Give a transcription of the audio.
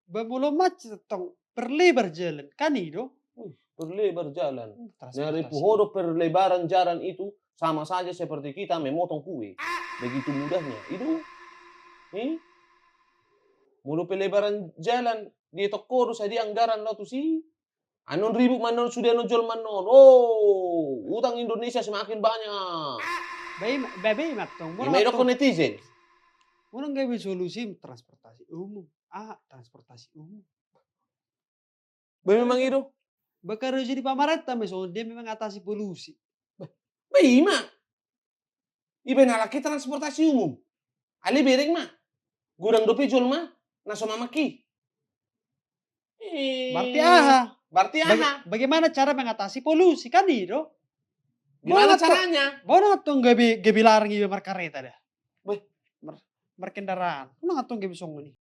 Babolo macet tong perlebar jalan, kan itu? Berlebar jalan. Dari Transportasi. Puhodo perlebaran jalan itu sama saja seperti kita memotong kue. Begitu mudahnya. Itu, mulu pelebaran jalan di toko sadia anggaran lo tuh sih. Anon ribu manon sudah jual manon. Oh, utang Indonesia semakin banyak. Bayi mak tong, Ya may doko netizen. Orang nggak bisa solusi transportasi umum. Transportasi umum. Memang itu. Bekerja di pemerintah, misalnya dia memang atasi polusi. Bayi mah. Iba nalaki transportasi umum. Ali bereng mah. Gudang dopi jual mah. Naso mamaki. Berarti aha. Berarti aha. Bagaimana cara mengatasi polusi, kan itu? Gimana caranya? Bona tuh nggak larang iba markareta dah. Weh. Berkendaraan. Mana tuh nggak bisa ngoni.